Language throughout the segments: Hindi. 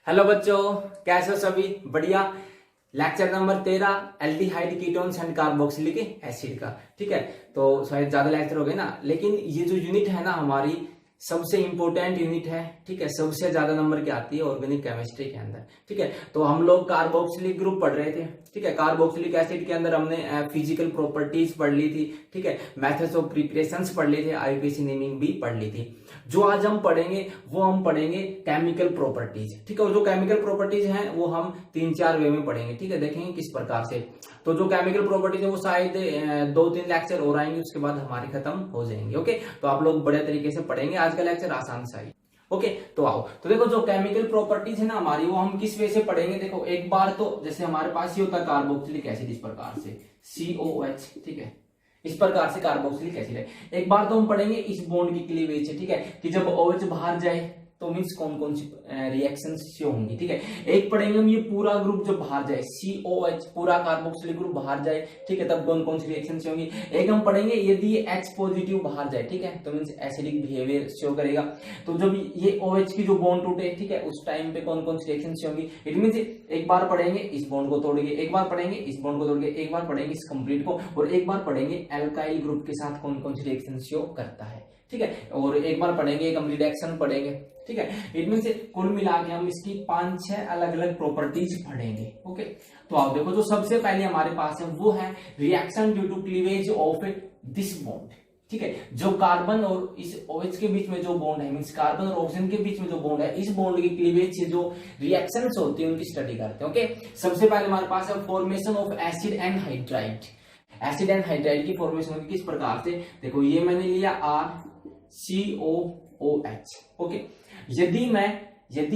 हेलो बच्चों, कैसे हो सभी? बढ़िया। Lecture number 13 aldehyde ketones and carboxylic acid का। ठीक है, तो शायद ज्यादा लेक्चर हो गए ना, लेकिन ये जो यूनिट है ना हमारी सबसे इंपॉर्टेंट यूनिट है। ठीक है, सबसे ज्यादा नंबर की आती है ऑर्गेनिक केमिस्ट्री के अंदर। ठीक है, तो हम लोग कार्बोक्सिलिक ग्रुप पढ़ रहे थे। ठीक है, कार्बोक्सिलिक एसिड के अंदर हमने फिजिकल प्रॉपर्टीज पढ़ ली थी। ठीक है, मेथड्स ऑफ प्रिपरेशंस पढ़ ली थी, आईपीसी नेमिंग भी पढ़ ली थी। जो आज हम पढ़ेंगे वो हम पढ़ेंगे केमिकल प्रॉपर्टीज। ठीक है, और जो केमिकल प्रॉपर्टीज हैं वो हम 3-4 वे में पढ़ेंगे। ठीक है, देखेंगे किस प्रकार से। तो जो केमिकल प्रॉपर्टीज है वो शायद 2-3 लेक्चर और आएंगे, उसके बाद हमारे खत्म हो जाएंगे। ओके, तो आप लोग बड़े तरीके से पढ़ेंगे। आज का लेक्चर आसान सा ही। ओके, तो आओ। तो देखो, जो केमिकल प्रॉपर्टीज है ना हमारी, वो हम किस वे से पढ़ेंगे। देखो, एक बार तो जैसे हमारे पास ये होता है कार्बोक्सिलिक एसिड, इस प्रकार से COH। ठीक है, इस प्रकार से कार्बोक्सिलिक एसिड है। एक बार तो हम पढ़ेंगे इस बॉन्ड की क्लीवेज है। ठीक है, कि जब OH बाहर जाए तो मीन्स कौन कौन सी रिएक्शंस शो होंगी। ठीक है, एक पढ़ेंगे हम ये पूरा ग्रुप जब बाहर जाए, COH पूरा कार्बोक्सिलिक ग्रुप बाहर जाए। ठीक है, तब कौन कौन सी रिएक्शन शो होंगी। एक हम पढ़ेंगे यदि ये H पॉजिटिव बाहर जाए, ठीक है, तो मीन्स एसिडिक बिहेवियर शो करेगा। तो जब ये OH की जो बॉन्ड टूटे, ठीक है, उस टाइम पे कौन कौन सी रिएक्शन शो होंगी। इट मीन्स एक बार पढ़ेंगे इस बॉन्ड को तोड़ेंगे, एक बार पढ़ेंगे इस बॉन्ड को तोड़ेंगे, एक बार पढ़ेंगे इस कंप्लीट को, और एक बार पढ़ेंगे एल्काइल ग्रुप के साथ कौन कौन सी रिएक्शन शो करता है। ठीक है, और एक बार पढ़ेंगे कंप्लीट रिएक्शन पढ़ेंगे। ठीक है, इट मीन से कुल मिला के हम इसकी 5-6 अलग अलग प्रॉपर्टीज पढ़ेंगे। ओके, तो आप देखो, जो सबसे पहले हमारे पास है वो है reaction due to cleavage of this bond. ठीक है, जो कार्बन और इस OH के बीच में जो बॉन्ड है, मींस कार्बन और ऑक्सीजन के बीच में जो बॉन्ड है, इस बॉन्ड की क्लीवेज से जो रिएक्शंस होती है उनकी स्टडी करते हैं। ओके, सबसे पहले हमारे पास है formation of acid and hydride. Acid and hydride की फॉर्मेशन होगी किस प्रकार से। देखो, ये मैंने लिया RCOOH। ओके, यदि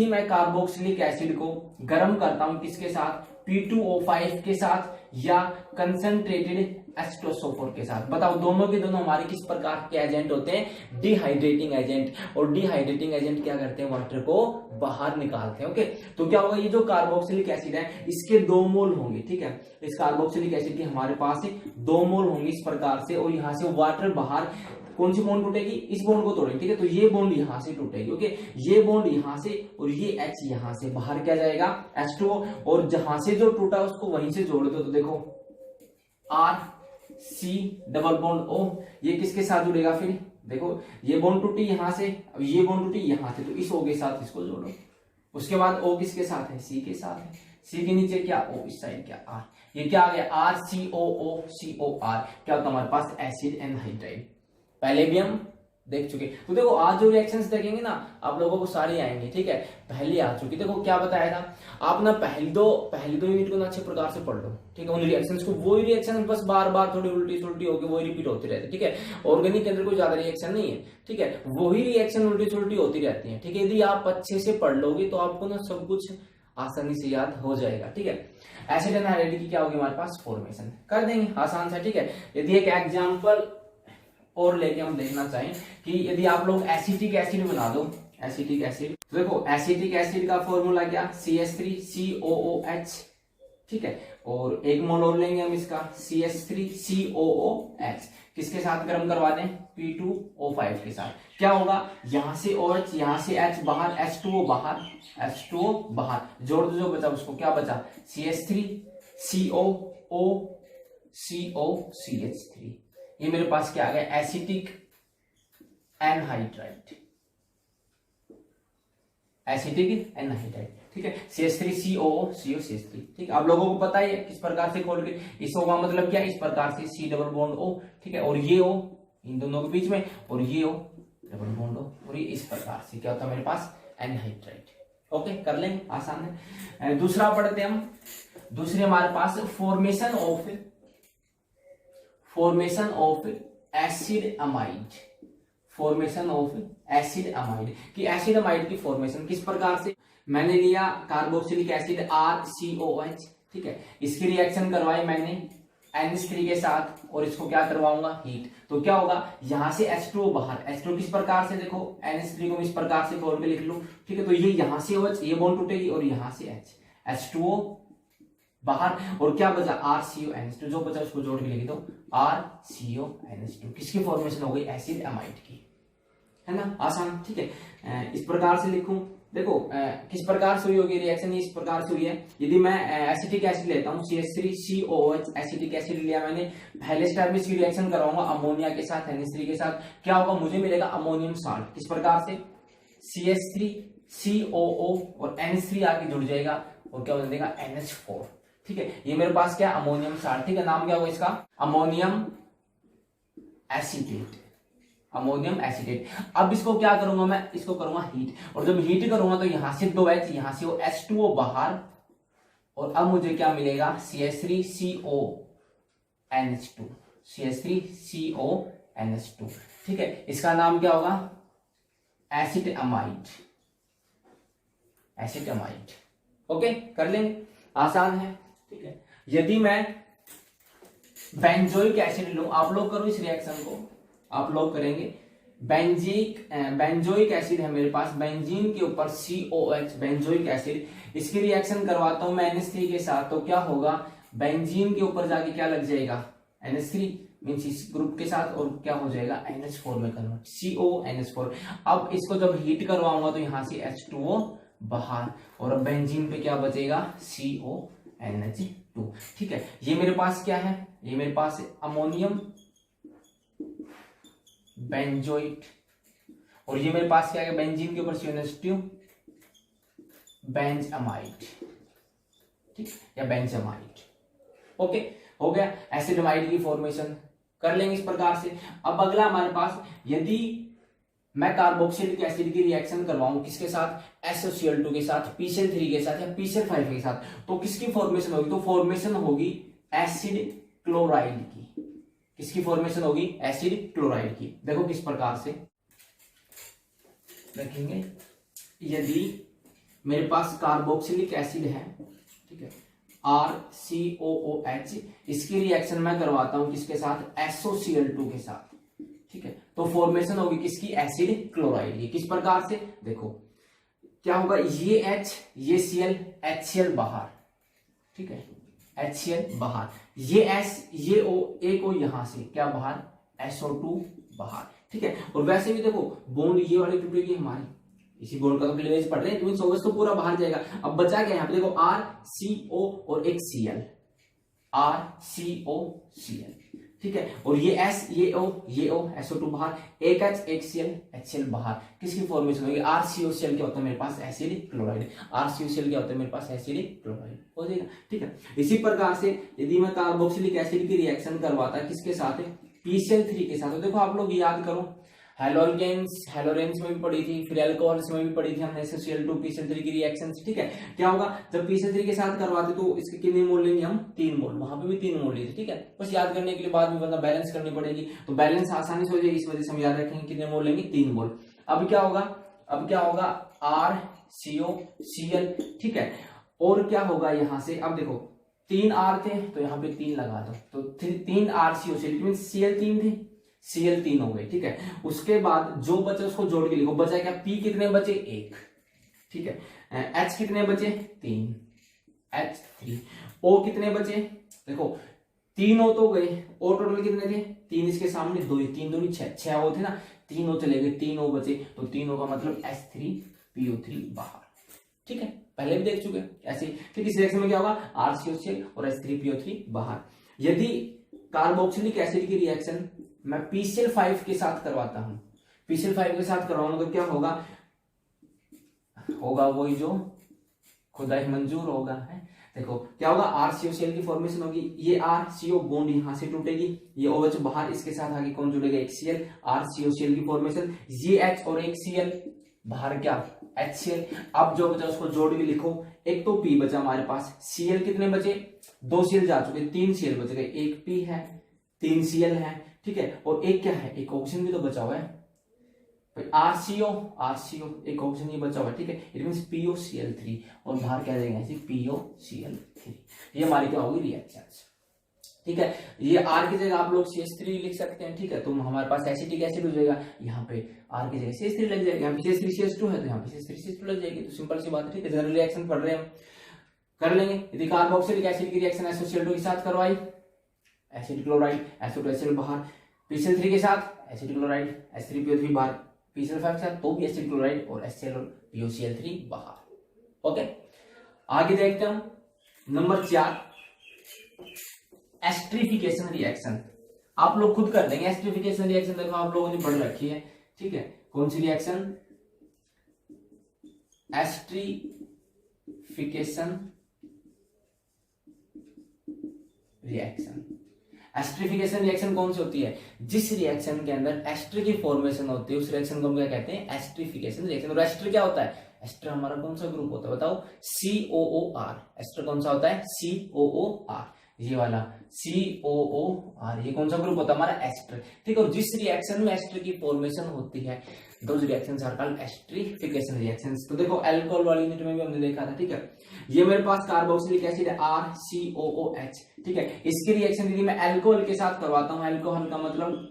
मैं कार्बोक्सिलिक एसिड को गर्म करता हूं किसके साथ, P2O5 के साथ या कंसंट्रेटेड एस्टोसोफोर के साथ, बताओ दोनों के दोनों हमारे किस प्रकार के एजेंट होते हैं, डिहाइड्रेटिंग एजेंट। और डिहाइड्रेटिंग एजेंट क्या करते हैं, वाटर को बाहर निकालते हैं। ओके, तो क्या होगा, ये जो कार्बोक्सिलिक एसिड है इसके 2 मोल होंगे। ठीक है, इस कार्बोक्सिलिक एसिड के हमारे पास 2 मोल होंगे इस प्रकार से, और यहां से वाटर बाहर कौन सी बॉन्ड टूटेगी, इस बॉन्ड को तोड़ेंगे। ठीक है, तो ये बॉन्ड यहां से टूटेगी। ओके, ये बॉन्ड यहां से और ये H यहां से बाहर क्या जाएगा, H2O, और जहां से जो टूटा उसको वहीं से जोड़ दो। तो देखो RC डबल बॉन्ड O, ये किसके साथ जुड़ेगा फिर, देखो ये बॉन्ड टूटी यहां से, अब ये बॉन्ड टूटी यहां से, तो इस O के साथ इसको जोड़ो। उसके बाद O किसके साथ है, C के साथ है। C के नीचे क्या O, इस साइड क्या R, ये क्या आ गया RCOOCOR। क्या होता है हमारे पास, एसिड एंड हाइड्राइड। पहले भी हम देख चुके। तो देखो, आज जो रिएक्शंस देखेंगे ना आप लोगों को सारी आएंगे। ठीक है, पहले आ चुकी। देखो क्या बताया था, आप ना पहली दो यूनिट को ना अच्छे प्रकार से पढ़ लो। ठीक है, उन रिएक्शंस को, वही रिएक्शन बस बार बार थोड़ी उल्टी सुल्टी होकर वही रिपीट होती रहती है। ठीक है, ऑर्गेनिक के अंदर कोई ज्यादा रिएक्शन नहीं है। ठीक है, वही रिएक्शन उल्टी सुल्टी होती रहती है। ठीक है, यदि आप अच्छे से पढ़ लोगे तो आपको ना सब कुछ आसानी से याद हो जाएगा। ठीक है, एसिड एंड हाइड्राइड की क्या होगी हमारे पास, फॉर्मेशन कर देंगे आसान से। ठीक है, यदि एक एग्जाम्पल और लेके हम देखना चाहें कि यदि आप लोग एसिटिक एसिड बना दो, एसिटिक एसिड, तो देखो एसिटिक एसिड का फॉर्मूला क्या, CH3COOH। ठीक है, और एक मोल और लेंगे हम इसका, CH3COOH। किसके साथ गर्म करवा दें, P2O5 के साथ। क्या होगा, यहां से OH, यहां से H बाहर, H2O बाहर, H2O बाहर, जोड़ दो जो बचा उसको, क्या बचा, CH3COOCOCH3। ये मेरे पास क्या आ गया, एसिटिक एनहाइड्राइड, एसिटिक एनहाइड्राइड। ठीक है, CH3COOCOCH3। ठीक है, आप लोगों को पता ही है किस प्रकार से खोल के, इस O का मतलब क्या, इस प्रकार से C डबल बॉन्ड O। ठीक है, और ये O इन दोनों के बीच में, और ये O डबल बॉन्ड O, और ये इस प्रकार से क्या होता है मेरे पास, एनहाइड्राइड। ओके, कर लेंगे, आसान है। दूसरा पढ़ते हम। दूसरे हमारे पास formation of acid amide. Formation of acid amide की, एसिड अमाइड की फॉर्मेशन किस प्रकार से। मैंने लिया कार्बोक्सिलिक एसिड RCOH। ठीक है, इसकी रिएक्शन करवाई मैंने NH3 के साथ, और इसको क्या करवाऊंगा, हीट। तो क्या होगा, यहां से H2O बाहर, H2O किस प्रकार से, देखो NH3 को इस प्रकार से खोल के लिख लो। ठीक है, तो ये यहां से OH, ये बॉन्ड टूटेगी, और यहां से H2O बाहर, और क्या बचा, RCONH2। जो बचा उसको जोड़ के लिख दो, RCONH2। किसकी फॉर्मेशन हो गई, एसिड अमाइड की, है ना, आसान। ठीक है, इस प्रकार से लिखूं, देखो किस प्रकार से हुई होगी रिएक्शन, इस प्रकार से हुई है। यदि मैं एसिटिक एसिड लेता हूँ CH3COOH एसिटिक एसिड लिया मैंने, पहले स्टेप में इसकी रिएक्शन कराऊंगा अमोनिया के साथ NH3 के साथ, क्या होगा मुझे मिलेगा अमोनियम साल्ट। किस प्रकार से CH3COO और NH3 आके जुड़ जाएगा और क्या बन देगा NH4। ठीक है, ये मेरे पास क्या है अमोनियम साल्ट। ठीक है, नाम क्या होगा इसका अमोनियम एसीटेट, अमोनियम एसीटेट। अब इसको क्या करूंगा मैं, इसको करूंगा हीट, और जब हीट करूंगा तो यहां से 2H, यहां से वो H2O बाहर, और अब मुझे क्या मिलेगा CH3CONH2, CH3CONH2। ठीक है, इसका नाम क्या होगा acid amide, acid amide. Okay, कर लेंगे, आसान है। ठीक है, यदि मैं बेंजोइक एसिड लूं, आप लोग करो इस रिएक्शन को, आप लोग करेंगे। बेंजोइक एसिड है मेरे पास, बेंजीन के ऊपर COH बेंजोइक एसिड, इसकी रिएक्शन करवाता हूं मैं NH3 के साथ, तो क्या होगा बेंजीन के ऊपर जाके क्या लग जाएगा NH3 मींस इस ग्रुप के साथ, और क्या हो जाएगा NH4 में कन्वर्ट, CONH4। अब इसको जब हीट करवाऊंगा तो यहां से H2O बाहर, और अब बेंजीन पे क्या बचेगा CONH2। ठीक है, ये मेरे पास क्या है, ये मेरे पास अमोनियम बेंजोइट, और ये मेरे पास क्या है बेंजीन के ऊपर CONH2 बेंज अमाइड। ठीक, या बेंज अमाइड। ओके, हो गया एसिड अमाइड की फॉर्मेशन कर लेंगे इस प्रकार से। अब अगला हमारे पास, यदि मैं कार्बोक्सिलिक एसिड की रिएक्शन करवाऊं किसके साथ SOCl2 के साथ, PCl3 के साथ या PCl5 के साथ, तो किसकी फॉर्मेशन होगी, तो फॉर्मेशन होगी एसिड क्लोराइड की। किसकी फॉर्मेशन होगी एसिड क्लोराइड की। देखो किस प्रकार से देखेंगे, यदि मेरे पास कार्बोक्सिलिक एसिड है, ठीक है RCOOH, इसकी रिएक्शन मैं करवाता हूं किसके साथ SOCl2 के साथ। ठीक है, तो फॉर्मेशन होगी किसकी एसिड क्लोराइड की। किस प्रकार से देखो क्या होगा, ये H ये Cl HCl बाहर, ठीक है HCl बाहर, ये S ये O एक O यहां से क्या बाहर SO2 बाहर। ठीक है, और वैसे भी देखो बॉन्ड ये वाली टूटेगी हमारी, इसी बॉन्ड का तो क्लीवेज पढ़ रहे हैं, तो सोवस तो पूरा बाहर जाएगा। अब बचा क्या यहाँ पे देखो RCO और एक Cl, RCOCl। ठीक है, और ये S ये O SO2 बाहर, एक H एक Cl HCl बाहर। किसकी फॉर्मेशन होगी RCOCl क्या होता है मेरे पास एसिड क्लोराइड, RCOCl क्या होता है मेरे पास एसिड क्लोराइड हो जाएगा। ठीक है, इसी प्रकार से यदि मैं कार्बोक्सिलिक एसिड की रिएक्शन करवाता है किसके साथ PCl3 के साथ, तो देखो आप लोग याद करो हेलोरेंस में भी पढ़ी थी, फिर अल्कोहल्स में भी पढ़ी थी हमने SOCl2 PCl3 की रिएक्शन। ठीक है, क्या होगा जब PCl3 के साथ करवाते तो इसके कितने मोल लेंगे हम 3 मोल, वहां पे भी 3 मोल लिए थे। ठीक है, बस याद करने के लिए बाद में वरना बैलेंस करनी पड़ेगी, तो बैलेंस आसानी से हो जाएगी, इस वजह से हम याद रखेंगे कितने मोल लेंगे 3 मोल। अब क्या होगा RCOCl। ठीक है, और क्या होगा यहाँ से, अब देखो 3 R थे तो यहाँ पे 3 लगा दो, तो 3 RCOCl मीन Cl3 थे, Cl3 हो गए। ठीक है, उसके बाद जो बचे उसको जोड़ के लिखो, बचा क्या P कितने बचे 1। ठीक है, H कितने बचे 3 H3, O कितने बचे देखो 3 O तो गए, O टोटल कितने थे 3, इसके सामने 2 3 2 6 O थे ना, 3 O चले गए, 3 O बचे, तो 3 O का मतलब H3PO3 बाहर। ठीक है, पहले भी देख चुके ऐसे। ठीक, इस रिएक्शन में क्या होगा RCOCl और H3PO3 बाहर। यदि कार्बोक्सिलिक एसिड की रिएक्शन मैं PCl5 के साथ करवाता हूं, PCl5 के साथ करवाऊंगा तो क्या होगा वही जो खुदा ही मंजूर होगा है। देखो क्या होगा RCOCl की फॉर्मेशन होगी, ये RCO बॉन्ड यहां से टूटेगी, ये OH बाहर, इसके साथ आगे कौन जुड़ेगा एक Cl, RCOCl की फॉर्मेशन, ये H और एक Cl बाहर क्या HCl। अब जो बचा उसको जोड़ के लिखो, एक तो P बचा हमारे पास, Cl कितने बचे 2 Cl जा चुके, 3 Cl बच गए, एक P है 3 Cl है। ठीक है, और एक क्या है एक ऑक्सीजन भी तो बचा हुआ है RCO एक ऑक्सीजन ये बचा हुआ है। ठीक है, इट मींस POCl3, और बाहर क्या देंगे ऐसे POCl3। ये हमारी क्या होगी रिएक्शन। ठीक है, ये R की जगह आप लोग CH3 लिख सकते हैं। ठीक है, तो हमारे पास एसिटिक एसिड हो जाएगा, यहाँ पे R की जगह CH3 लग जाएगा, यहाँ पे CH3CH2 है तो यहाँ पे CH3CH2 लग जाएगी, तो सिंपल सी बात है। ठीक है, जनरल रिएक्शन पढ़ रहे हैं कर लेंगे। यदि कार्बोक्सिलिक एसिड की रिएक्शन SOCl2 के साथ करवाई एसिड क्लोराइड SO2 एसिड बाहर, PCl3 के साथ एसिड क्लोराइड H3PO3 बाहर, PCl5 के साथ, तो भी एसिड क्लोराइड और HCl और PuCl3 बाहर। ओके, आगे देखते हैं हम नंबर 4, एस्ट्रिफिकेशन रिएक्शन। आप लोग खुद कर लेंगे एस्ट्रिफिकेशन रिएक्शन, देखो आप लोगों ने पढ़ रखी है, ठीक है। कौन सी reaction? Esterification reaction. Esterification reaction कौन सी होती है? जिस रिएक्शन के अंदर एस्टर की फॉर्मेशन होती है उस रिएक्शन को हम क्या कहते हैं? Esterification reaction. और एस्टर क्या होता है? एस्टर हमारा कौन सा ग्रुप होता है बताओ? COOR। एस्टर कौन सा होता है? COOR, ये वाला COOR, ये कौन सा ग्रुप होता है हमारा? एस्टर, ठीक है। और जिस रिएक्शन में एस्टर की फॉर्मेशन होती है those reactions are called esterification reactions. तो देखो अल्कोहल वाली यूनिट में भी हमने देखा था, ठीक है। ये मेरे पास कार्बोक्सिलिक एसिड है RCOOH, ठीक है। इसकी रिएक्शन यदि मैं अल्कोहल के साथ करवाता हूं, अल्कोहल का मतलब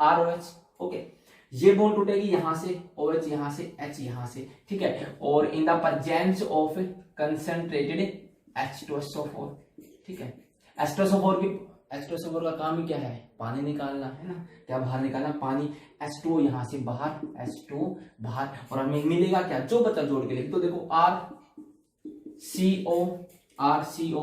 ROH, ओके। ये बॉन्ड टूटेगी यहां से, OH यहां से, H यहां से, ठीक है। और इन the presence of concentrated H2SO4, ठीक है। H2SO4 का काम ही क्या है? पानी निकालना है ना, क्या बाहर निकालना? पानी। H2O यहां से बाहर, H2O बाहर, और हमें मिलेगा क्या? जो बचा जोड़ के लिख तो देखो RCO,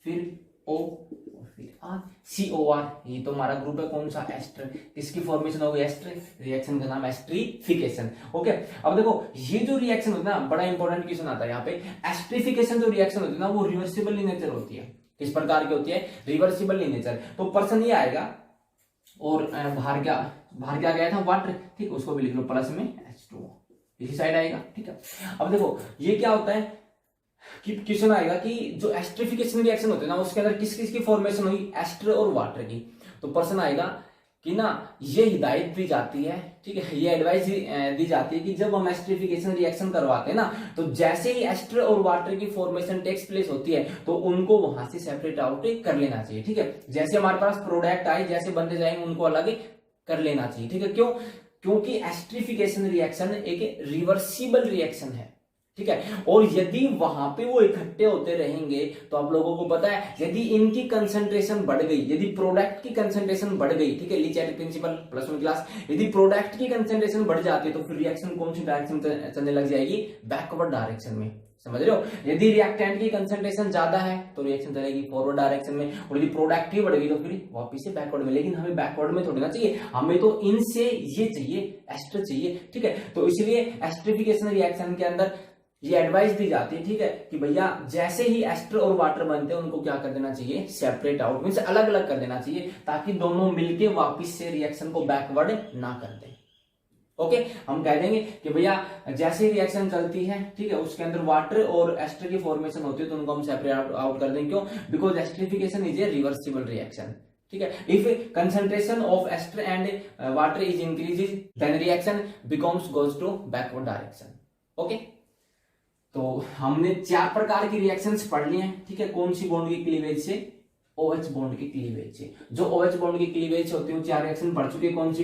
फिर O और फिर RCOR, ये तो हमारा ग्रुप है कौन सा? एस्टर। किसकी फॉर्मेशन होगी? एस्टर। रिएक्शन का नाम एस्ट्रिफिकेशन। ओके, अब देखो ये जो रिएक्शन होती है ना, बड़ा इंपॉर्टेंट क्वेश्चन आता है यहाँ पे। एस्ट्रिफिकेशन जो रिएक्शन होती है ना, वो रिवर्सिबल इन नेचर होती है। किस प्रकार की होती है? Reversible in nature. तो पर्सन ये आएगा और बाहर क्या गया था? वाटर, ठीक, उसको भी लिख लो प्लस में H2O, इसी साइड आएगा, ठीक है। अब देखो ये क्या होता है कि क्वेश्चन आएगा कि जो एस्ट्रिफिकेशन रिएक्शन होते हैं ना, उसके अंदर किस किस की फॉर्मेशन होगी? एस्टर और वाटर की। तो पर्सन आएगा कि ना ये हिदायत दी जाती है, ठीक है, ये एडवाइस दी जाती है कि जब हम एस्ट्रिफिकेशन रिएक्शन करवाते हैं ना, तो जैसे ही एस्टर और वाटर की फॉर्मेशन टेक्स प्लेस होती है तो उनको वहां से सेपरेट आउट कर लेना चाहिए, ठीक है। जैसे हमारे पास प्रोडक्ट आए, जैसे बनते जाएंगे उनको अलग कर लेना चाहिए, ठीक है। क्यों? क्योंकि एस्ट्रिफिकेशन रिएक्शन एक रिवर्सिबल रिएक्शन है, ठीक है। और यदि वहां पे वो इकट्ठे होते रहेंगे तो आप लोगों को पता है यदि इनकी कंसंट्रेशन बढ़ गई, यदि प्रोडक्ट की कंसंट्रेशन बढ़ गई, ठीक है, ली चैट प्रिंसिपल प्लस 1 क्लास, यदि प्रोडक्ट की कंसंट्रेशन बढ़ जाती है तो फिर रिएक्शन कौन सी डायरेक्शन चलने लग जाएगी? बैकवर्ड डायरेक्शन में, समझ रहे हो। यदि रिएक्टेंट की कंसंट्रेशन ज्यादा है तो रिएक्शन चलेगी फॉरवर्ड डायरेक्शन में, और यदि प्रोडक्ट की बढ़ गई तो फिर वापस से बैकवर्ड में। लेकिन हमें बैकवर्ड में थोड़ी ना चाहिए, हमें तो इनसे ये चाहिए, एस्टर चाहिए, ठीक है। तो इसलिए एस्ट्रिफिकेशन रिएक्शन के अंदर ये एडवाइस दी जाती है, ठीक है, कि भैया जैसे ही एस्टर और वाटर बनते हैं उनको क्या कर देना चाहिए? सेपरेट आउट, मींस अलग अलग कर देना चाहिए, ताकि दोनों मिलके वापस से रिएक्शन को बैकवर्ड ना कर दें। ओके, हम कह देंगे कि भैया जैसे ही रिएक्शन चलती है, ठीक है, उसके अंदर वाटर और एस्टर की फॉर्मेशन होती है तो उनको हम सेपरेट आउट कर दें। क्यों? Because esterification is a reversible reaction, ठीक है। If concentration of ester and water is increases then reaction becomes goes to backward direction. Okay, तो हमने 4 प्रकार की रिएक्शंस पढ़ लिए हैं, ठीक है। कौन सी बॉन्ड की क्लीवेज से? OH बॉन्ड की क्लीवेज से। जो OH बॉन्ड की क्लीवेज होती है 4 रिएक्शन पढ़ चुके। कौन सी?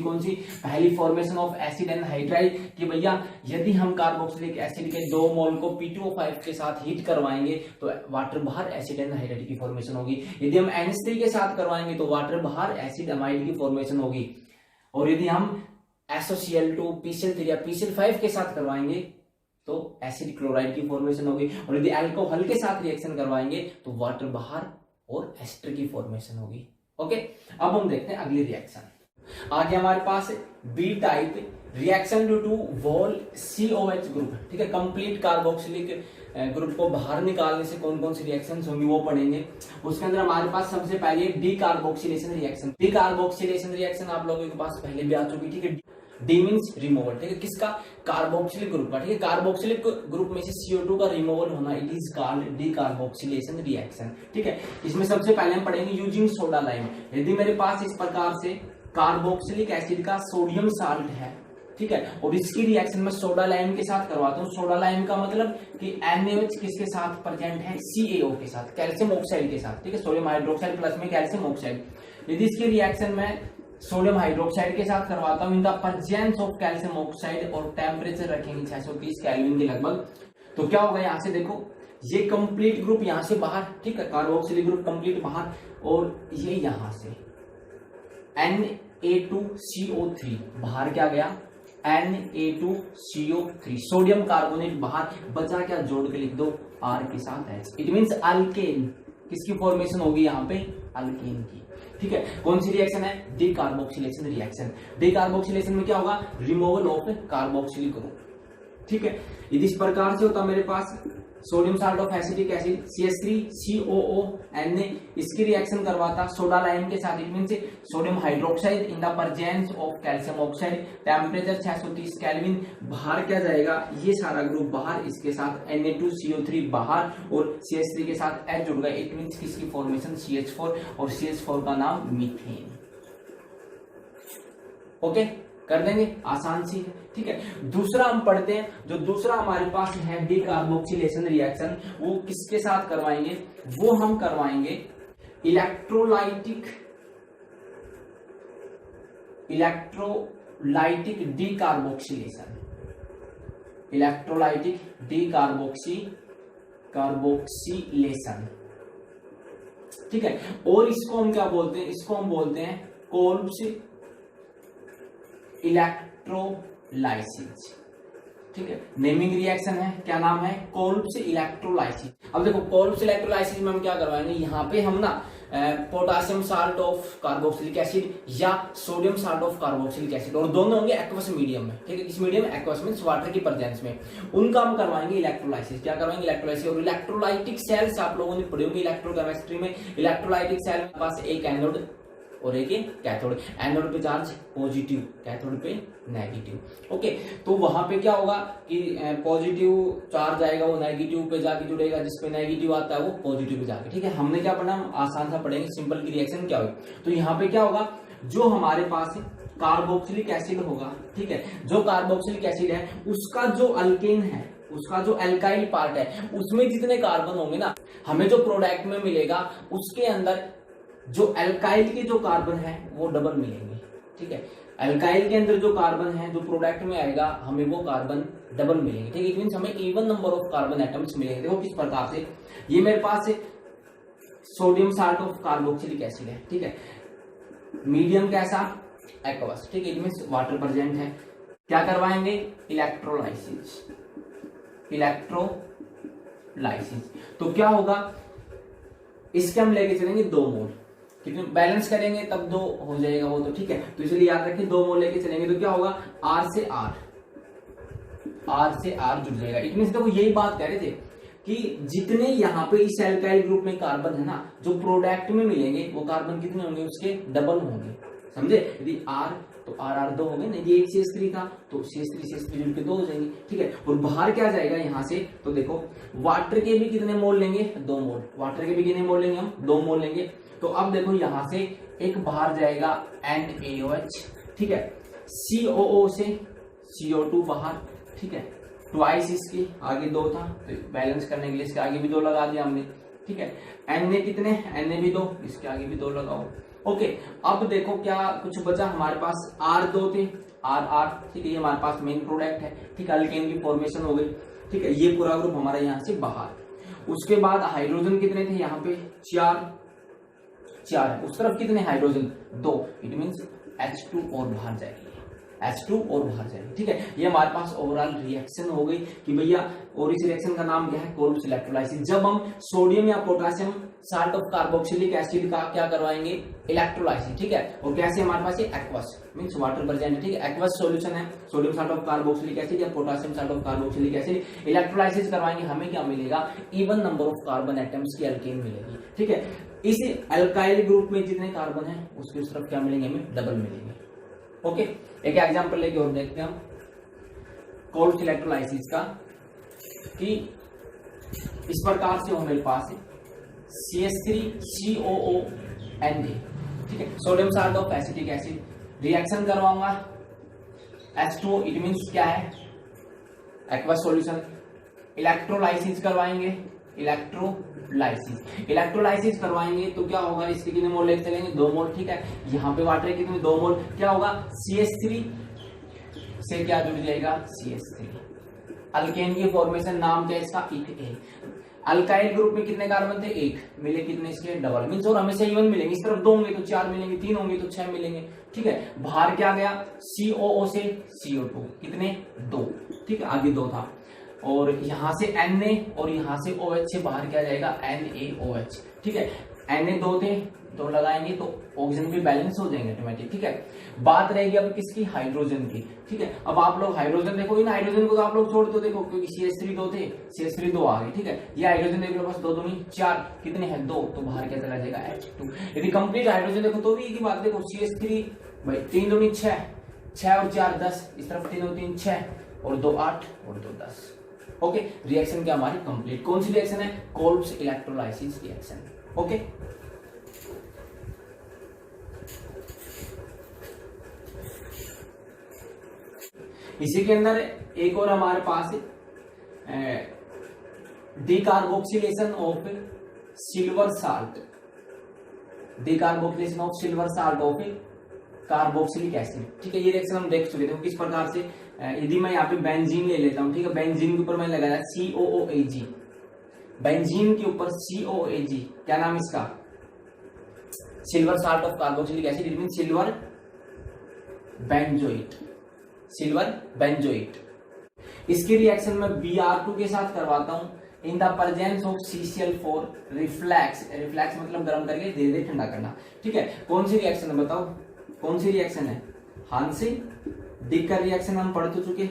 पहली formation of acid and hydride, कि भैया यदि हम कार्बोक्सिलिक एसिड के 2 मोल को P2O5 के साथ हीट करवाएंगे तो वाटर बाहर एसिड एंड हाइड्राइड की फॉर्मेशन होगी। यदि हम NH3 के साथ करवाएंगे तो वाटर बाहर एसिड अमाइड की फॉर्मेशन होगी। और यदि हम SOCl2 PCl3 या PCl5 के साथ करवाएंगे तो एसिड क्लोराइड की फॉर्मेशन होगी। और यदि अल्कोहल के साथ रिएक्शन करवाएंगे तो वाटर बाहर और एस्टर की फॉर्मेशन होगी। ओके, अब हम देखते हैं अगली रिएक्शन। आगे हमारे पास B type reaction due to wall COH group, ठीक है। कंप्लीट कार्बोक्सिलिक ग्रुप को बाहर निकालने से कौन कौन सी रिएक्शंस होंगी वो पढ़ेंगे। उसके अंदर हमारे पास सबसे पहले डीकार्बोक्सिलेशन रिएक्शन। डीकार्बोक्सिलेशन रिएक्शन आप लोगों के पास पहले भी आ चुकी, ठीक है। डी मीन्स रिमूवल, ठीक है, किसका? कार्बोक्सिलिक ग्रुप का, ठीक है। कार्बोक्सिलिक ग्रुप में से CO2 का रिमूवल होना, it is called decarboxylation reaction, ठीक है। इसमें सबसे पहले हम पढ़ेंगे यूजिंग सोडा लाइम। यदि मेरे पास इस प्रकार से कार्बोक्सिलिक एसिड का सोडियम साल्ट है, ठीक है, और इसकी रिएक्शन में सोडा लाइम के साथ करवाता हूँ। सोडा लाइम का मतलब कि NaOH किसके साथ प्रेजेंट है? CaO के साथ, कैल्शियम ऑक्साइड के साथ, ठीक है। सोडियम हाइड्रोक्साइड प्लस में कैल्शियम ऑक्साइड। यदि इसकी रिएक्शन में सोडियम हाइड्रोक्साइड के साथ करवाता हूं इन the presence of calcium oxide और टेम्परेचर रखेंगे 630 केल्विन के लगभग, तो क्या होगा? यहां से देखो ये कंप्लीट ग्रुप यहां से बाहर, ठीक है, कार्बोक्सिलिक ग्रुप कंप्लीट बाहर, और ये यहां से Na2CO3 बाहर क्या गया? Na2CO3, सोडियम कार्बोनेट बाहर, बचा क्या, जोड़ के लिख दो R के साथ H। इट मींस अल्केन, किसकी फॉर्मेशन होगी यहाँ पे, अल्केन की। ठीक है, कौन सी रिएक्शन है, डीकार्बोक्सिलेशन रिएक्शन। डीकार्बोक्सिलेशन में क्या होगा, रिमूवल ऑफ कार्बोक्सिलिक ग्रुप। ठीक है, यदि इस प्रकार से होता मेरे पास sodium salt of acetic acid CH3COO Na, इसकी रिएक्शन करवाता सोडा लाइम के साथ, it mean sodium hydroxide in the presence of calcium oxide, temperature 630 kelvin, बाहर क्या जाएगा, ये सारा ग्रुप बाहर, इसके साथ Na2CO3 बाहर और CH3 के साथ H जुड़ गया, इट मीन किसकी फॉर्मेशन, CH4, और CH4 का नाम मीथेन। ओके, कर देंगे, आसान सी है। ठीक है, दूसरा हम पढ़ते हैं, जो दूसरा हमारे पास है डीकार्बोक्सिलेशन रिएक्शन, वो किसके साथ करवाएंगे, वो हम करवाएंगे इलेक्ट्रोलाइटिक डीकार्बोक्सिलेशन, इलेक्ट्रोलाइटिक कार्बोक्सिलेशन। ठीक है, और इसको हम क्या बोलते हैं, इसको हम बोलते हैं कोल्ब्स इलेक्ट्रोलाइसिस। ठीक है, नेमिंग रिएक्शन है, क्या नाम है, कोल्ब्स इलेक्ट्रोलाइसिस। अब देखो कोल्ब्स इलेक्ट्रोलाइसिस में हम क्या करवाएंगे, यहाँ पे हम ना potassium salt of carboxylic acid या sodium salt of carboxylic acid, और दोनों होंगे एक्वस मीडियम में। ठीक है, किस मीडियम में, एक्वस मींस वाटर की प्रेजेंस में, उनका हम करवाएंगे इलेक्ट्रोलाइसिस। क्या करवाएंगे, इलेक्ट्रोलाइसिस। और इलेक्ट्रोलाइटिक सेल्स आप लोगों ने पढ़ी होंगी इलेक्ट्रोकेमिस्ट्री में, इलेक्ट्रोलाइटिक सेल के पास एक एनोड और एक कैथोड, एनोड पे चार्ज पॉजिटिव, कैथोड पे नेगेटिव। ओके, तो वहां पे क्या होगा कि पॉजिटिव चार्ज आएगा, वो नेगेटिव पे जाके जुड़ेगा, जिसपे नेगेटिव आता है वो पॉजिटिव पे जाके। ठीक है, हमने क्या पढ़ा, हम आसान सा पढ़ेंगे, सिंपल की रिएक्शन क्या होगी। तो यहाँ पे क्या होगा, जो हमारे पास कार्बोक्सिलिक एसिड होगा, ठीक है, जो कार्बोक्सिलिक एसिड है उसका जो अल्केन है, उसका जो एल्काइल पार्ट है, उसमें जितने कार्बन होंगे ना, हमें जो प्रोडक्ट में मिलेगा उसके अंदर जो एल्काइल के जो कार्बन है वो डबल मिलेंगे। ठीक है, एल्काइल के अंदर जो कार्बन है जो प्रोडक्ट में आएगा हमें वो कार्बन डबल मिलेंगे। ठीक है, इट मींस हमें even number of carbon atoms मिलेंगे। देखो किस प्रकार से, ये मेरे पास sodium salt of carboxylic acid है। ठीक है, मीडियम कैसा, एक्वस। ठीक है, इट मींस वाटर प्रेजेंट है। क्या करवाएंगे, इलेक्ट्रोलाइसिस। तो क्या होगा, इसके हम लेके चलेंगे 2 मोल, कितने बैलेंस करेंगे तब 2 हो जाएगा वो तो। ठीक है, तो इसलिए याद रखें 2 मोल लेके चलेंगे तो क्या होगा, R से R जुड़ जाएगा। इट मींस देखो यही बात कह रहे थे कि जितने यहाँ पे इस एल्काइल ग्रुप में कार्बन है ना, जो प्रोडक्ट में मिलेंगे वो कार्बन कितने होंगे, उसके डबल होंगे। समझे, यदि R तो R 2 हो गए ना, ये एक CH3 था तो CH3 जुड़ के 2 हो जाएंगे। ठीक है, और बाहर क्या जाएगा यहाँ से, तो देखो वाटर के भी कितने मोल लेंगे, 2 मोल। वाटर के भी कितने मोल लेंगे हम, 2 मोल लेंगे। तो अब देखो यहाँ से एक बाहर जाएगा NaOH। ठीक है, COO से CO2 बाहर। ठीक है, ट्वाइस इसके आगे 2 था तो बैलेंस करने के लिए इसके आगे भी 2 लगा दिया हमने। ठीक है, Na कितने, Na भी 2, इसके आगे भी 2 लगाओ। ओके, अब देखो क्या कुछ बचा हमारे पास, R2 थे, R। ठीक है, ये हमारे पास मेन प्रोडक्ट है। ठीक है, अल्केन की फॉर्मेशन हो गई। ठीक है, ये पूरा ग्रुप हमारा यहाँ से बाहर। उसके बाद हाइड्रोजन कितने थे, यहाँ पे 4 है, उस तरफ कितने हाइड्रोजन, 2। इट मींस H2 और बाहर जाएगी, H2 और बाहर जाएगी। ठीक है, ये हमारे पास ओवरऑल रिएक्शन हो गई कि भैया, और इस रिएक्शन का नाम क्या है, कोल्ब्स इलेक्ट्रोलाइसिस। जब हम सोडियम या potassium salt of carboxylic acid का क्या करवाएंगे, इलेक्ट्रोलाइसिस। ठीक है, और कैसे हमारे पास ये एक्वस मींस वाटर प्रेजेंट। ठीक है, एक्वस सॉल्यूशन है, sodium salt of carboxylic acid या potassium salt of carboxylic acid. Electrolysis करवाएंगे, हमें क्या मिलेगा, even number of carbon atoms की अल्केन मिलेगी। ठीक है, इस अल्काइल ग्रुप में जितने कार्बन है उसके उस तरफ क्या मिलेंगे, हमें डबल मिलेंगे। ओके, एक एग्जांपल लेके और देखते हैं हम कोल्ब्स इलेक्ट्रोलाइसिस का, कि इस प्रकार से हो मेरे पास CH3COO Na। ठीक है, sodium salt of acetic acid, reaction करवाऊंगा H2O, इट मींस क्या है, एक्वस सॉल्यूशन। इलेक्ट्रोलाइसिस करवाएंगे, इलेक्ट्रोलाइसिस करवाएंगे तो क्या होगा, इसके कितने मोल लेके चलेंगे, 2 मोल। ठीक है, यहाँ पे वाटर के कितने, 2 मोल। क्या होगा, CH3 से क्या जुड़ जाएगा, CH3, अल्केन की फॉर्मेशन, नाम क्या है इसका, इथेन। अल्काइल ग्रुप में कितने कार्बन थे, एक, मिले कितने इसके, डबल, मींस और हमेशा इवन मिलेंगे, इस तरफ 2 होंगे तो 4 मिलेंगे, 3 होंगे तो 6 मिलेंगे, ठीक है। बाहर क्या गया, COO से CO2, कितने, 2, ठीक है, आगे 2 था, और यहां से Na और यहां से OH से बाहर क्या जाएगा, NaOH, ठीक है। Na 2 थे, 2 लगाएंगे तो ऑक्सीजन भी बैलेंस हो जाएंगे ऑटोमेटिक, ठीक है। बात रहेगी अब किसकी, हाइड्रोजन की, ठीक है। अब आप लोग हाइड्रोजन देखो, इन हाइड्रोजन को तो आप लोग छोड़ दो, देखो क्योंकि CH3 2 थे, CH3 2 आ गए, ठीक है। ये हाइड्रोजन देख लो, बस 2 दूनी 4, कितने हैं, 2, तो बाहर क्या चला जाएगा, H2। यदि कंप्लीट हाइड्रोजन देखो तो भी एक ही बात, देखो CH3 भाई 3 दूनी 6, 6 और 4 10, इस तरफ 3 और 3 6, और 2 8 और 2 10। ओके, रिएक्शन क्या हमारी कंप्लीट। कौन सी रिएक्शन है, कोल्ब्स इलेक्ट्रोलाइसिस रिएक्शन, ओके। इसी के अंदर एक और हमारे पास decarboxylation of silver salt, decarboxylation of silver salt of carboxylic acid, ठीक है। ये रिएक्शन हम देख चुके थे किस प्रकार से। यदि मैं यहाँ पे बेंजीन ले लेता हूँ, ठीक है, बेंजीन के ऊपर मैंने लगाया COOAG, बेंजीन के ऊपर COAG, क्या नाम इसका, silver salt of carboxylic acid, it mean silver benzoate, silver benzoate. इसकी रिएक्शन में Br2 के साथ करवाता हूं इन the presence of CCl4 reflex, reflex मतलब गर्म करके धीरे धीरे ठंडा करना, ठीक है। कौन सी रिएक्शन है बताओ, कौन सी रिएक्शन है, हांसी डिकर रिएक्शन, हम पढ़ तो चुके,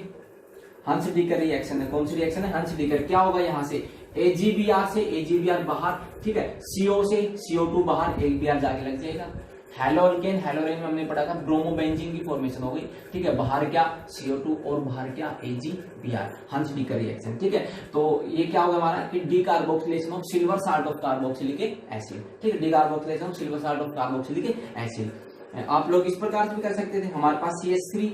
हंस डिकर रिएक्शन है। कौन सी रिएक्शन है, हंस डिकर। क्या होगा, यहां से AgBr से AgBr बाहर, ठीक है, CO से CO2 बाहर, एक Br जाके लग जाएगा। हेलोअल्केन, हेलोअल्केन में हमने पढ़ा था ब्रोमोबेंजीन की फॉर्मेशन हो गई, ठीक है, बाहर क्या CO2 और बाहर क्या AgBr, हंस डिकर रिएक्शन, ठीक है। तो ये क्या होगा हमारा कि decarboxylation of silver salt of carboxylic acid, ठीक है, decarboxylation of silver salt of carboxylic acid. आप लोग इस प्रकार से भी कर सकते थे, हमारे पास CH3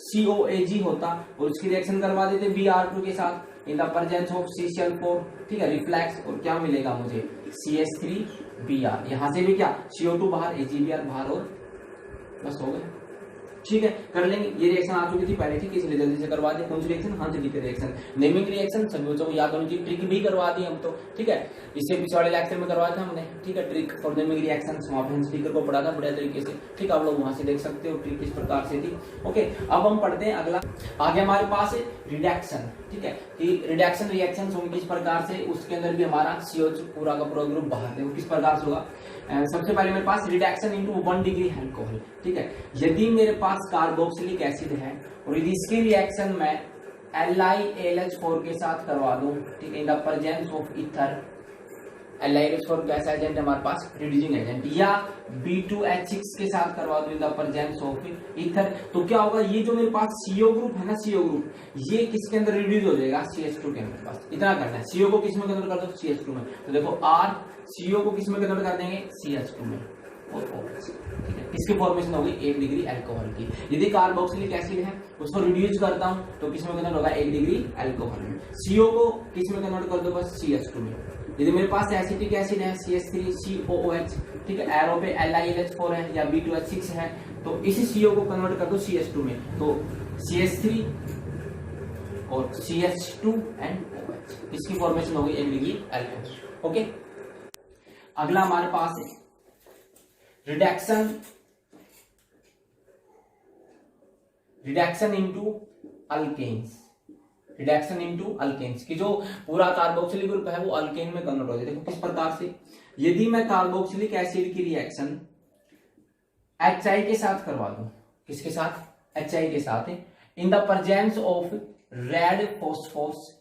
COAG होता और उसकी रिएक्शन करवा देते Br2 के साथ इन द प्रेजेंस ऑफ CCl4, ठीक है, रिफ्लेक्स, और क्या मिलेगा मुझे, CH3Br, यहां से भी क्या CO2 बाहर, AgBr बाहर, और बस हो गया, ठीक है, कर लेंगे। ये रिएक्शन आ चुकी थी पहले, ठीक है, इसलिए जल्दी से करवा दिया। कौन सी रिएक्शन, हंस डिकर रिएक्शन। नेमिंग रिएक्शन सभी बच्चों को याद होनी चाहिए, ट्रिक भी करवा दी हम तो, ठीक है, इससे पिछले वाले लेक्चर में करवाया था हमने, ठीक है, ट्रिक फॉर नेमिंग रिएक्शन, हंस डिकर को पढ़ा था बढ़िया तरीके से, ठीक है, आप लोग वहां से देख सकते हो ट्रिक किस प्रकार से थी। ओके, अब हम पढ़ते हैं अगला, आगे हमारे पास है रिडक्शन, ठीक है, कि रिडक्शन रिएक्शन होंगे किस प्रकार से, उसके अंदर भी हमारा CO पूरा का पूरा ग्रुप बाहर देखो किस प्रकार से होगा। सबसे पहले मेरे पास रिडक्शन इनटू 1 डिग्री अल्कोहल, ठीक है। यदि मेरे पास कार्बोक्सिलिक एसिड है और यदि इसकी रिएक्शन मैं LiAlH4 के साथ करवा दूं, ठीक है, इन the presence of ether, LiAlH4 कैसा एजेंट है हमारे पास, रिड्यूसिंग एजेंट, या B2H6 के साथ करवा दूं इन द प्रेजेंस ऑफ ईथर, तो क्या होगा, ये जो मेरे पास CO ग्रुप है ना, CO ग्रुप, ये किसके अंदर रिड्यूस हो जाएगा, CH2 के अंदर। बस इतना करना है, CO को किस में कन्वर्ट कर दो, CH2 में, तो देखो R CO को किस में कन्वर्ट कर देंगे, CH2 में, और OH, ठीक है, इसकी फॉर्मेशन होगी 1 डिग्री अल्कोहल की। यदि कार्बोक्सिलिक एसिड है उसको रिड्यूस करता हूं तो किस में कन्वर्ट होगा, 1 डिग्री अल्कोहल में। CO को किस में कन्वर्ट कर दो, बस CH2 में। यदि मेरे पास एसिटिक एसिड है CH3COOH, ठीक है, एरो पे LiAlH4 है या B2H6 है, तो इसी CO को कन्वर्ट कर दो CH2 में, तो CH3 और CH2 एंड OH, इसकी फॉर्मेशन होगी 1 डिग्री अल्कोहल। ओके, अगला हमारे पास है reduction into alkanes, reduction into alkanes, की जो पूरा कार्बोक्सिलिक ग्रुप है वो अल्केन में कन्वर्ट हो जाए। देखो किस प्रकार से, यदि मैं कार्बोक्सिलिक एसिड की रिएक्शन HI के साथ करवा दूं, किसके साथ, HI के साथ, इन the presence of red phosphorus,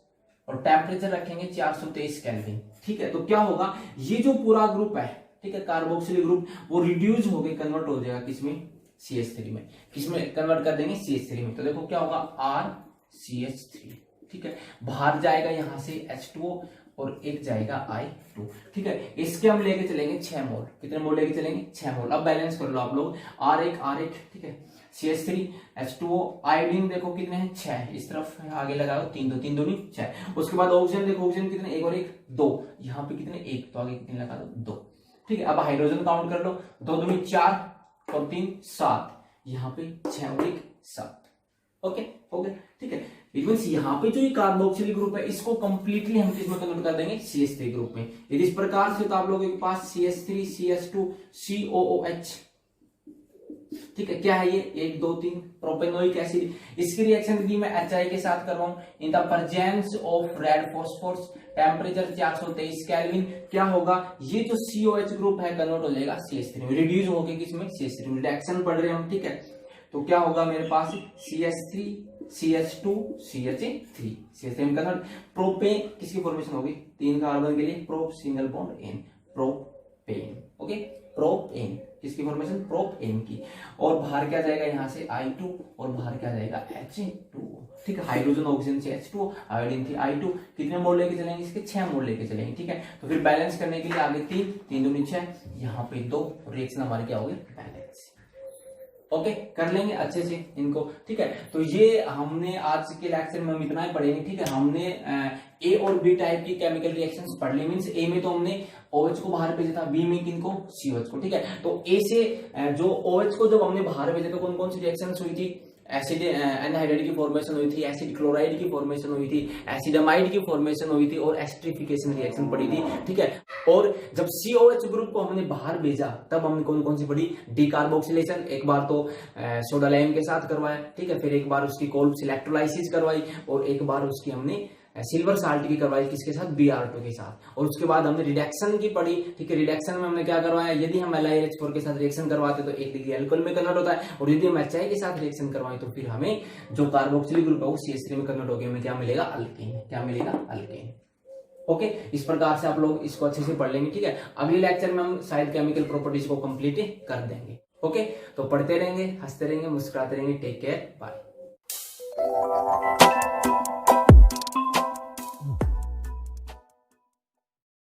और टेम्परेचर रखेंगे 423 केल्विन, ठीक है, तो क्या होगा, ये जो पूरा ग्रुप है, ठीक है, कार्बोक्सिलिक ग्रुप, वो रिड्यूस हो गए, कन्वर्ट हो जाएगा किसमें, CH3 में, किसमें कन्वर्ट कर देंगे, CH3 में। तो देखो क्या होगा, RCH3, ठीक है, बाहर जाएगा यहां से H2O और एक जाएगा I2, ठीक है, इसके हम लेके चलेंगे 6 मोल, कितने मोल लेके चलेंगे, 6 मोल। अब बैलेंस कर लो आप लोग, R1, ठीक है, CH3 H2O, आयोडीन देखो कितने हैं, 6, इस तरफ आगे लगाओ 3 2 3 2 नहीं 6। उसके बाद ऑक्सीजन देखो, ऑक्सीजन कितने, 1 और 1 2, यहाँ पे कितने 1, तो आगे कितने लगा दो 2, ठीक है। अब हाइड्रोजन काउंट कर लो, 2 2 4 और 3 7, यहाँ पे 6 और 1 7, ओके हो गया, ठीक है। इट मींस यहाँ पे जो ये कार्बोक्सिलिक ग्रुप है इसको कंप्लीटली हम किसमें कन्वर्ट कर देंगे, CH3 ग्रुप में। यदि इस प्रकार से तो आप लोगों के पास CH3 CH2 COOH, ठीक है, क्या है ये 1 2 3 प्रोपेनोइक एसिड। इसकी रिएक्शन भी मैं HI के साथ करवाऊं in the presence of red phosphorus, temperature 423 kelvin. क्या होगा, ये जो COH ग्रुप है कन्वर्ट हो जाएगा CH3 में, रिड्यूस होके किसमें, CH3 में। रिएक्शन पढ़ रहे हैं हम, ठीक है। तो क्या होगा मेरे पास CH3 CH2 CH3 CH3 में कन्वर्ट। प्रोपेन किसकी फॉर्मेशन होगी, 3 कार्बन के लिए prop single bond ane, propane. Okay, propane किसकी फॉर्मेशन, प्रोपेन की। और बाहर क्या जाएगा यहाँ से I2 और बाहर क्या जाएगा H2, ठीक है। हाइड्रोजन ऑक्सीजन से H2, आयोडीन थी I2। कितने मोल लेके चलेंगे, इसके 6 मोल लेके चलेंगे, ठीक है। तो फिर बैलेंस करने के लिए आगे 3 3 दूनी 6, यहाँ पे 2, रिएक्शन हमारे क्या हो गए, बैलेंस। ओके, कर लेंगे अच्छे से इनको, ठीक है। तो ये हमने आज के लेक्चर में हम इतना ही पढ़ेंगे, ठीक है। हमने ए और बी टाइप की केमिकल रिएक्शंस पढ़ ली। मींस ए में तो हमने OH को बाहर भेजा था, बी में किनको, COH को, ठीक है। तो ए से जो OH को जब हमने बाहर भेजा था, कौन कौन सी रिएक्शंस हुई थी, एसिड एनहाइड्राइड की फॉर्मेशन हुई थी, एसिड क्लोराइड की फॉर्मेशन हुई थी, एसिडामाइड की फॉर्मेशन हुई थी और एस्ट्रिफिकेशन रिएक्शन पड़ी थी, ठीक है। और जब COH ग्रुप को हमने बाहर भेजा तब हमने कौन कौन सी पढ़ी, डीकार्बोक्सिलेशन, एक बार तो सोडा लाइम के साथ करवाया, ठीक है। फिर एक बार उसकी कोल्ब्स इलेक्ट्रोलाइसिस करवाई और एक बार उसकी हमने सिल्वर साल्ट की करवाई, किसके साथ, Br2 के साथ। और उसके बाद हमने रिडक्शन की पढ़ी, ठीक है। रिडक्शन में हमने क्या करवाया, यदि हम LiH4 के साथ रिएक्शन करवाते तो 1 डिग्री अल्कोहल में कन्वर्ट होता है, और यदि हम HI के साथ रिएक्शन करवाएं तो फिर हमें जो कार्बोक्सिलिक ग्रुप है वो CH3 में कन्वर्ट होकर हमें क्या मिलेगा, अल्केन। क्या मिलेगा, अल्केन। ओके, इस प्रकार से आप लोग इसको अच्छे से पढ़ लेंगे, ठीक है। अगले लेक्चर में हम शायद केमिकल प्रॉपर्टीज को कंप्लीट कर देंगे। ओके, तो पढ़ते रहेंगे, हंसते रहेंगे, मुस्कुराते रहेंगे। Take care, bye.